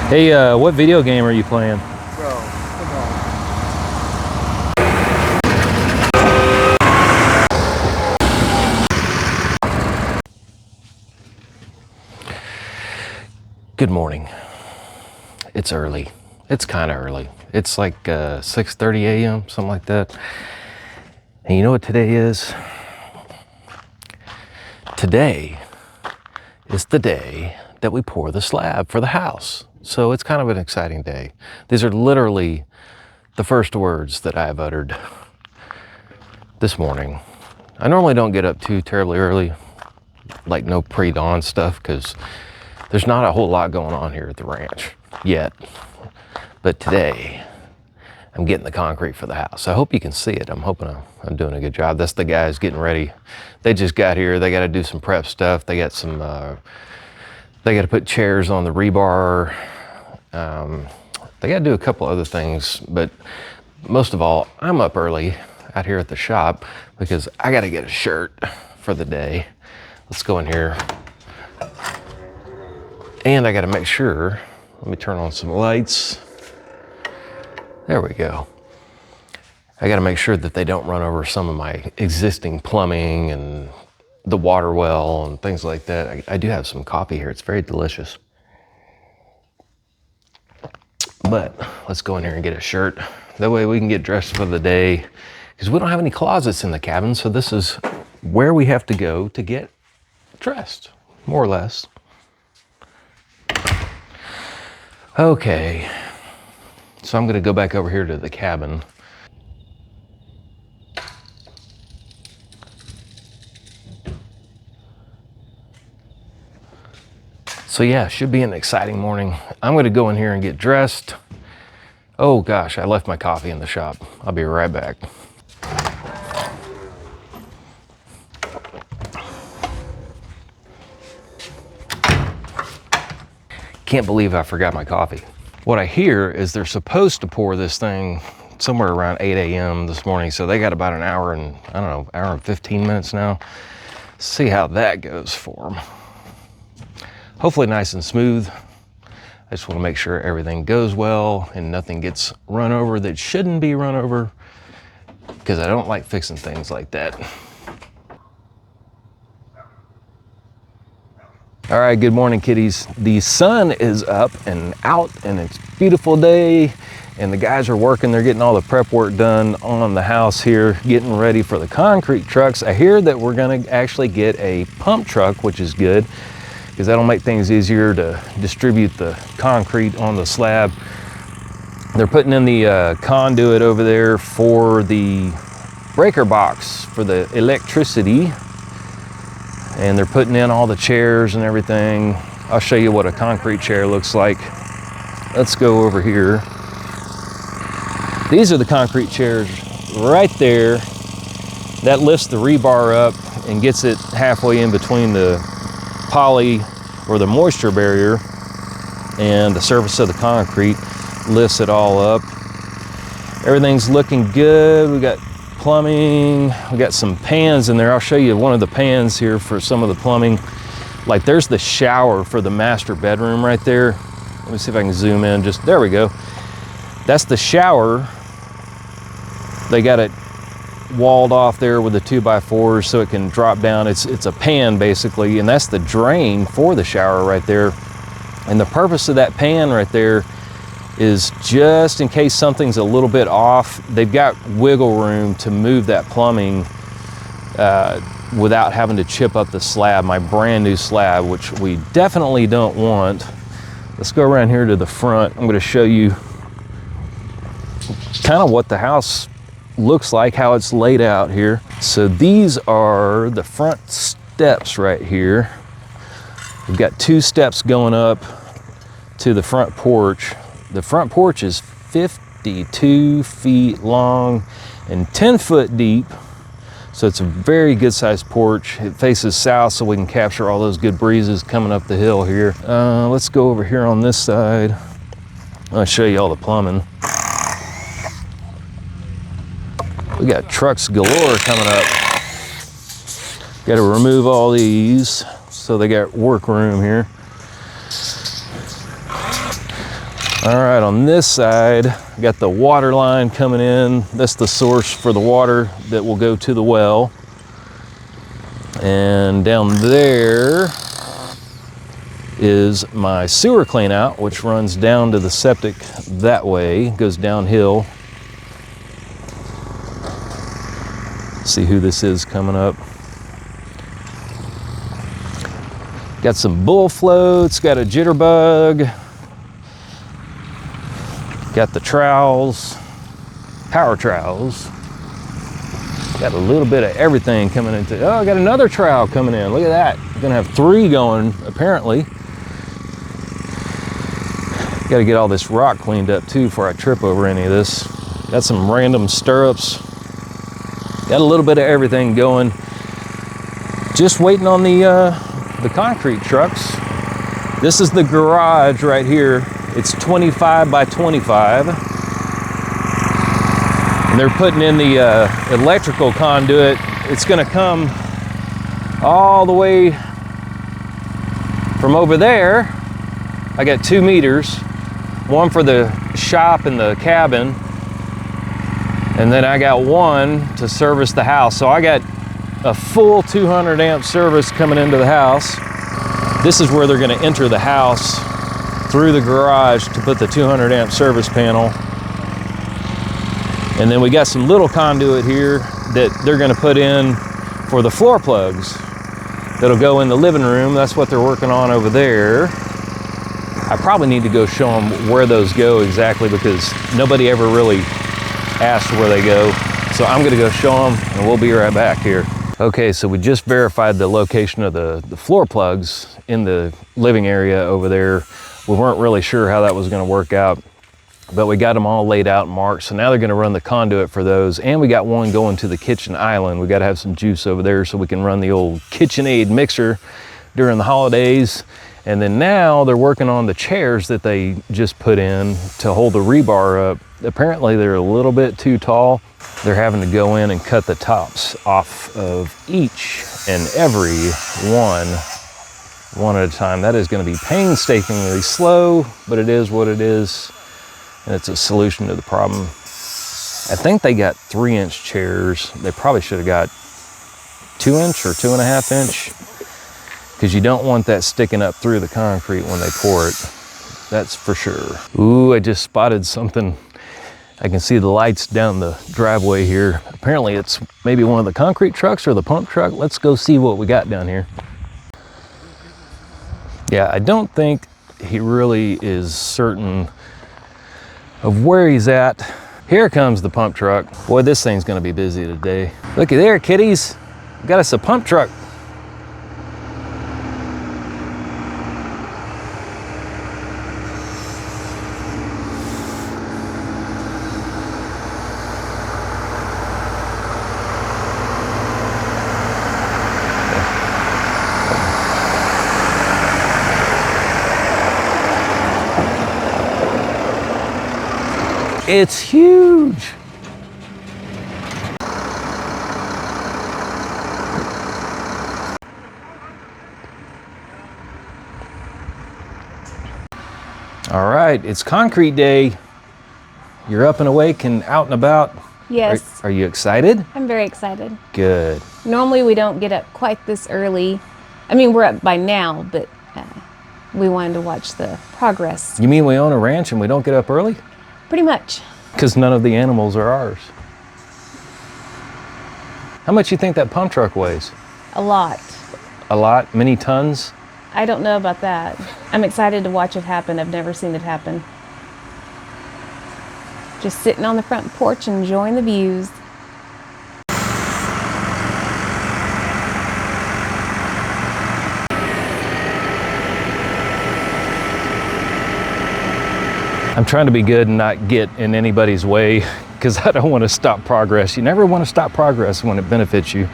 Hey, what video game are you playing? Bro, come on. Good morning. It's early. It's kind of early. It's like 6:30 a.m., something like that. And you know what today is? Today is the day that we pour the slab for the house. So it's kind of an exciting day. These are literally the first words that I've uttered this morning. I normally don't get up too terribly early, like no pre-dawn stuff, because there's not a whole lot going on here at the ranch yet. But today, I'm getting the concrete for the house. I hope you can see it. I'm hoping I'm doing a good job. That's the guys getting ready. They just got here. They got to do some prep stuff. They got some, they got to put chairs on the rebar. They got to do a couple other things, but most of all, I'm up early out here at the shop because I got to get a shirt for the day. Let's go in here. And I got to make sure, let me turn on some lights. There we go. I got to make sure that they don't run over some of my existing plumbing and the water well and things like that. I do have some coffee here. It's very delicious. But let's go in here and get a shirt. That way we can get dressed for the day, because we don't have any closets in the cabin. So this is where we have to go to get dressed, more or less. Okay. So I'm gonna go back over here to the cabin. So yeah, should be an exciting morning. I'm gonna go in here and get dressed. Oh gosh, I left my coffee in the shop. I'll be right back. Can't believe I forgot my coffee. What I hear is they're supposed to pour this thing somewhere around 8 a.m. this morning. So they got about an hour and, I don't know, hour and 15 minutes now. See how that goes for them. Hopefully nice and smooth. I just want to make sure everything goes well and nothing gets run over that shouldn't be run over, because I don't like fixing things like that. All right, good morning, kitties. The sun is up and out and it's a beautiful day, and the guys are working. They're getting all the prep work done on the house here, getting ready for the concrete trucks. I hear that we're gonna actually get a pump truck, which is good, because that'll make things easier to distribute the concrete on the slab. They're putting in the conduit over there for the breaker box for the electricity, and they're putting in all the chairs and everything. I'll show you what a concrete chair looks like. Let's go over here. These are the concrete chairs right there. That lifts the rebar up and gets it halfway in between the poly or the moisture barrier and the surface of the concrete, lifts it all up. Everything's looking good. We got plumbing, we got some pans in there. I'll show you one of the pans here for some of the plumbing. Like there's the shower for the master bedroom right there. Let me see if I can zoom in. Just there we go. That's the shower. They got it walled off there with the 2x4s so it can drop down. It's a pan basically, and that's the drain for the shower right there. And the purpose of that pan right there is just in case something's a little bit off, they've got wiggle room to move that plumbing without having to chip up the slab, my brand new slab, which we definitely don't want. Let's go around here to the front. I'm gonna show you kind of what the house looks like, how it's laid out here. So these are the front steps right here. We've got 2 steps going up to the front porch. The front porch is 52 feet long and 10 foot deep. So it's a very good sized porch. It faces south so we can capture all those good breezes coming up the hill here. Let's go over here on this side. I'll show you all the plumbing. We got trucks galore coming up. Got to remove all these, so they got work room here. All right, on this side, I got the water line coming in. That's the source for the water that will go to the well. And down there is my sewer clean out, which runs down to the septic that way, goes downhill. See who this is coming up. Got some bull floats, got a jitterbug, got the trowels, power trowels. Got a little bit of everything coming into, oh, I got another trowel coming in. Look at that. I'm gonna have 3 going, apparently. Got to get all this rock cleaned up too before I trip over any of this. Got some random stirrups. Got a little bit of everything going. Just waiting on the concrete trucks. This is the garage right here. It's 25 by 25. And they're putting in the electrical conduit. It's gonna come all the way from over there. I got 2 meters, one for the shop and the cabin, and then I got one to service the house. So I got a full 200 amp service coming into the house. This is where they're gonna enter the house through the garage to put the 200 amp service panel. And then we got some little conduit here that they're gonna put in for the floor plugs that'll go in the living room. That's what they're working on over there. I probably need to go show them where those go exactly, because nobody ever really asked where they go. So I'm gonna go show them and we'll be right back here. Okay, so we just verified the location of the floor plugs in the living area over there. We weren't really sure how that was gonna work out, but we got them all laid out and marked. So now they're gonna run the conduit for those. And we got one going to the kitchen island. We gotta have some juice over there so we can run the old KitchenAid mixer during the holidays. And then now they're working on the chairs that they just put in to hold the rebar up. Apparently they're a little bit too tall. They're having to go in and cut the tops off of each and every one at a time. That is going to be painstakingly slow, but it is what it is. And it's a solution to the problem. I think they got 3-inch chairs. They probably should have got 2-inch or 2.5-inch. Because you don't want that sticking up through the concrete when they pour it. That's for sure. Ooh, I just spotted something. I can see the lights down the driveway here. Apparently it's maybe one of the concrete trucks or the pump truck. Let's go see what we got down here. Yeah, I don't think he really is certain of where he's at. Here comes the pump truck. Boy, this thing's gonna be busy today. Looky there, kiddies. Got us a pump truck. It's huge. All right, it's concrete day. You're up and awake and out and about. Yes. Are you excited? I'm very excited. Good. Normally we don't get up quite this early. I mean, we're up by now, but we wanted to watch the progress. You mean we own a ranch and we don't get up early? Pretty much. Because none of the animals are ours. How much you think that pump truck weighs? A lot. A lot? Many tons? I don't know about that. I'm excited to watch it happen. I've never seen it happen. Just sitting on the front porch enjoying the views. I'm trying to be good and not get in anybody's way, because I don't want to stop progress. You never want to stop progress when it benefits you.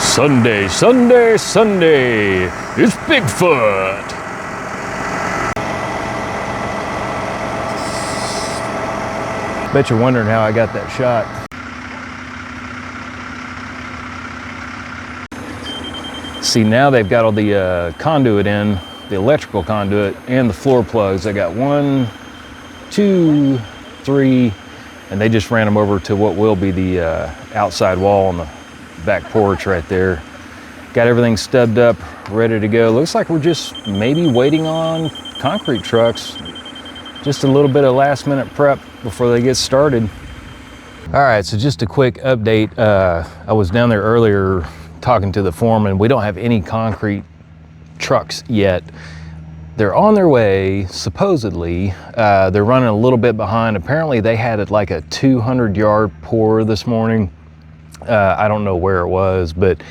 Sunday, Sunday, Sunday, it's Bigfoot. Bet you're wondering how I got that shot. see, now they've got all the conduit in, the electrical conduit and the floor plugs. I got 1, 2, 3, and they just ran them over to what will be the outside wall on the back porch right there. Got everything stubbed up, ready to go. Looks like we're just maybe waiting on concrete trucks. Just a little bit of last minute prep before they get started. All right, so just a quick update. I was down there earlier talking to the foreman. We don't have any concrete trucks yet. They're on their way, supposedly. They're running a little bit behind. Apparently they had like a 200-yard pour this morning. I don't know where it was, but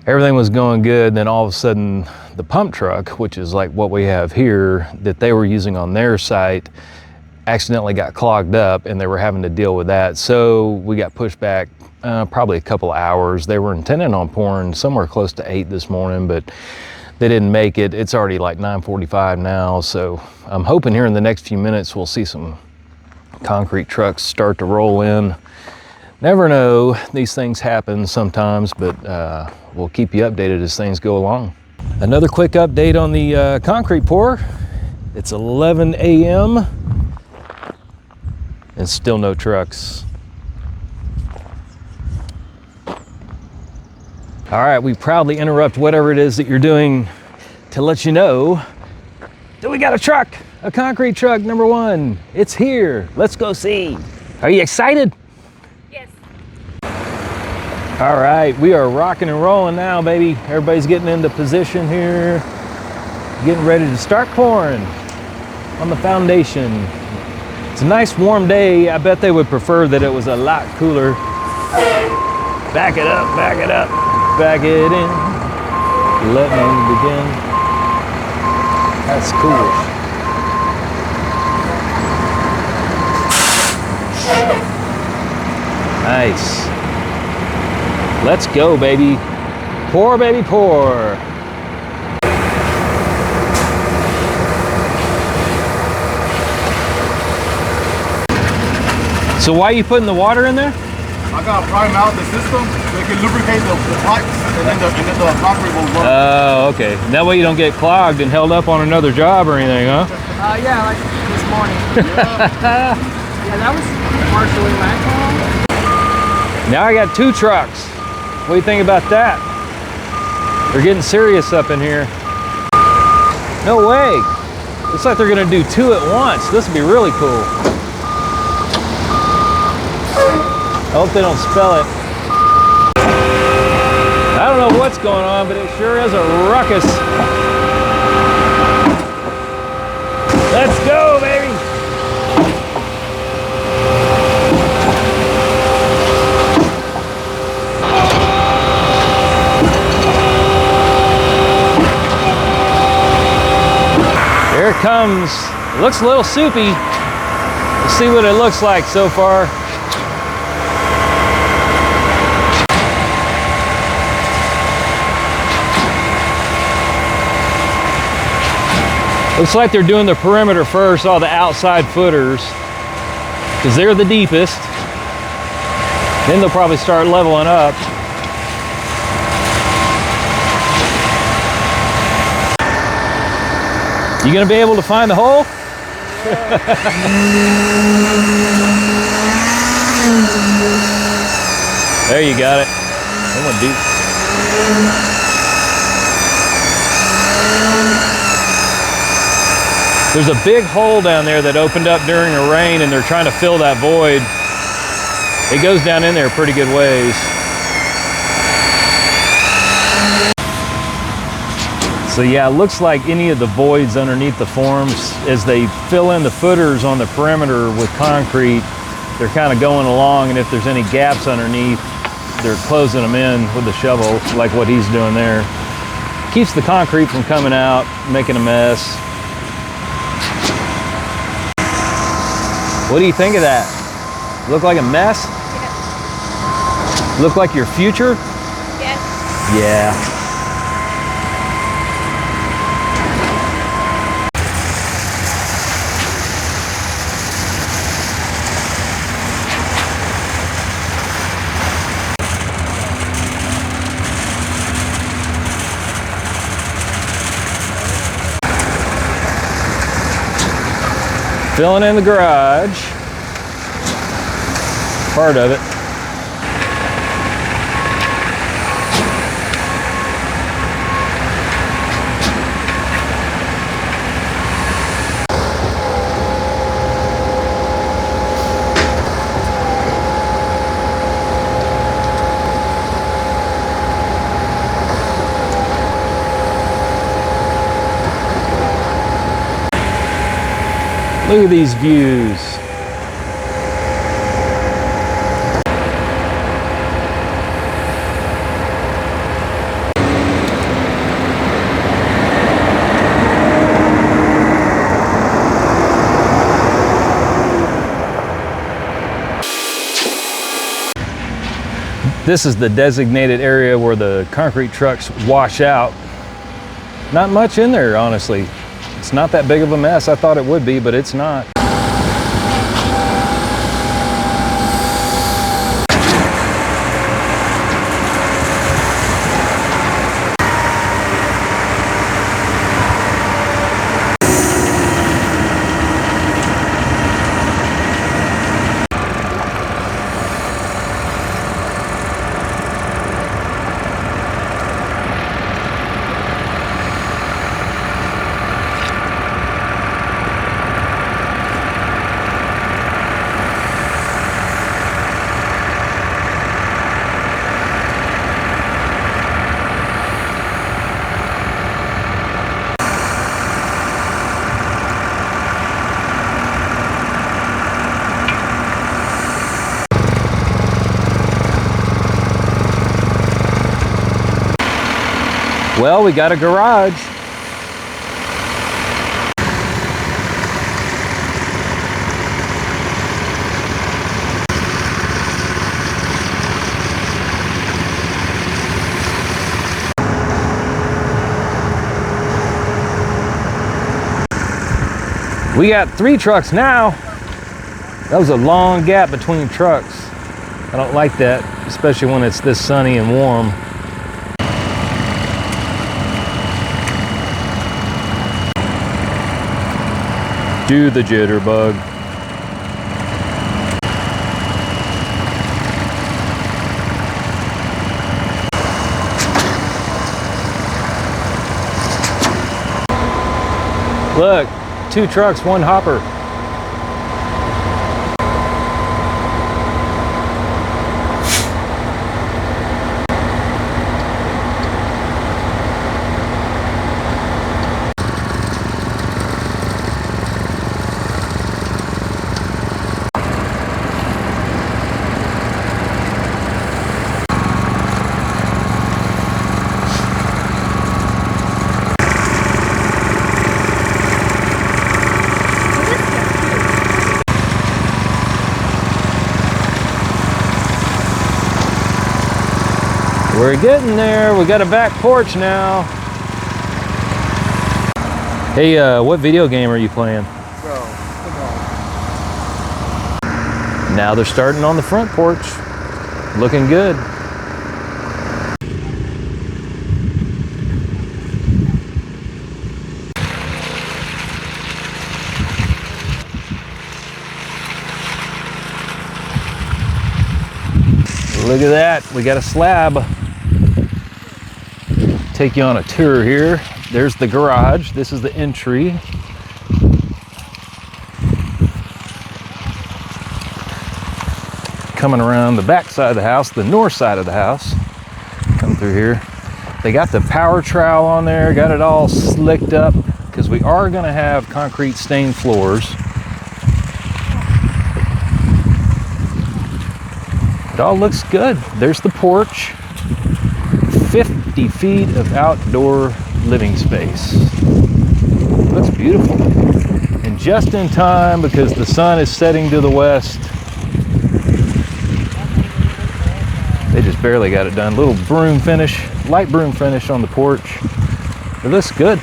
everything was going good. Then all of a sudden, the pump truck, which is like what we have here, that they were using on their site, accidentally got clogged up and they were having to deal with that. So we got pushed back probably a couple hours. They were intending on pouring somewhere close to 8 this morning, but they didn't make it. It's already like 9:45 now. So I'm hoping here in the next few minutes, we'll see some concrete trucks start to roll in. Never know, these things happen sometimes, but we'll keep you updated as things go along. Another quick update on the concrete pour. It's 11 a.m. and still no trucks. All right, we proudly interrupt whatever it is that you're doing to let you know that we got a truck, a concrete truck, number 1. It's here, let's go see. Are you excited? Yes. All right, we are rocking and rolling now, baby. Everybody's getting into position here, getting ready to start pouring on the foundation. It's a nice warm day. I bet they would prefer that it was a lot cooler. Back it up, back it up, back it in. Let me begin. That's cool. Nice. Let's go, baby. Pour, baby, pour. So why are you putting the water in there? I got to prime out the system so it can lubricate the pipes and then the concrete will work. Oh, okay. That way you don't get clogged and held up on another job or anything, huh? Yeah, like this morning. Yeah, that was partially my fault. Now I got 2 trucks. What do you think about that? They're getting serious up in here. No way. Looks like they're gonna do 2 at once. This would be really cool. I hope they don't spell it. I don't know what's going on, but it sure is a ruckus. Let's go, baby. Here it comes. It looks a little soupy. Let's see what it looks like so far. Looks like they're doing the perimeter first, all the outside footers, because they're the deepest. Then they'll probably start leveling up. You gonna be able to find the hole? There you got it. Someone deep. There's a big hole down there that opened up during a rain and they're trying to fill that void. It goes down in there a pretty good ways. So yeah, it looks like any of the voids underneath the forms, as they fill in the footers on the perimeter with concrete, they're kind of going along, and if there's any gaps underneath, they're closing them in with the shovel, like what he's doing there. Keeps the concrete from coming out, making a mess. What do you think of that? Look like a mess? Yes. Look like your future? Yes. Yeah. Filling in the garage. Part of it. Look at these views. This is the designated area where the concrete trucks wash out. Not much in there, honestly. It's not that big of a mess. I thought it would be, but it's not. Well, we got a garage. We got 3 trucks now. That was a long gap between trucks. I don't like that, especially when it's this sunny and warm. Do the jitterbug. Look, 2 trucks, 1 hopper. We're getting there. We got a back porch now. Hey, what video game are you playing? Bro, come on. Now they're starting on the front porch. Looking good. Look at that. We got a slab. Take you on a tour here. There's the garage. This is the entry. Coming around the back side of the house, the north side of the house. Come through here. They got the power trowel on there, got it all slicked up because we are going to have concrete stained floors. It all looks good. There's the porch. 50 feet of outdoor living space. Looks beautiful. And just in time because the sun is setting to the west. They just barely got it done. Little broom finish, light broom finish on the porch. It looks good.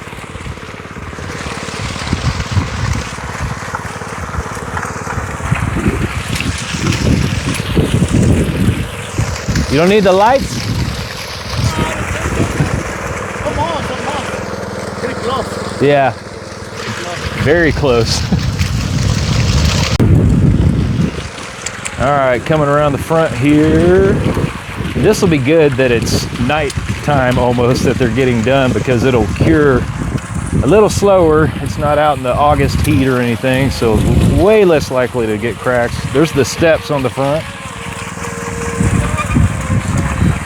You don't need the lights? Come on. Pretty close. Yeah, very close. All right, coming around the front here. This will be good that it's night time almost that they're getting done, because it'll cure a little slower. It's not out in the August heat or anything, so way less likely to get cracks. There's the steps on the front.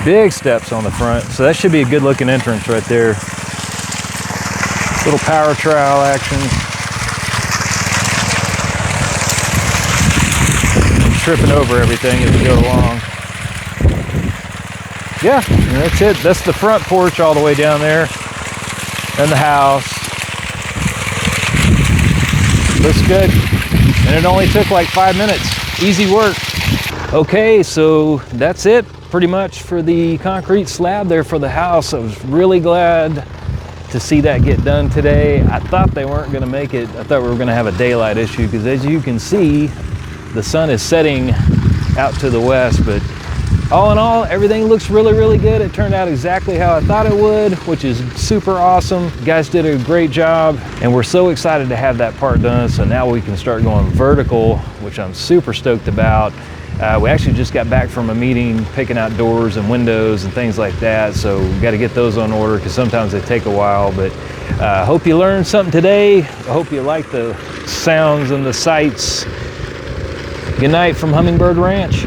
Big steps on the front, so that should be a good looking entrance right there. Little power trowel action. I'm tripping over everything as we go along. Yeah, and that's it. That's the front porch all the way down there, and the house. Looks good, and it only took like 5 minutes. Easy work. Okay, so that's it pretty much for the concrete slab there for the house. I was really glad to see that get done today. I thought they weren't going to make it. I thought we were going to have a daylight issue, because as you can see, the sun is setting out to the west, but all in all, everything looks really, really good. It turned out exactly how I thought it would, which is super awesome. You guys did a great job, and we're so excited to have that part done. So now we can start going vertical, which I'm super stoked about. We actually just got back from a meeting picking out doors and windows and things like that, so we got to get those on order, because sometimes they take a while. But I hope you learned something today. I hope you like the sounds and the sights. Good night from Hummingbird Ranch.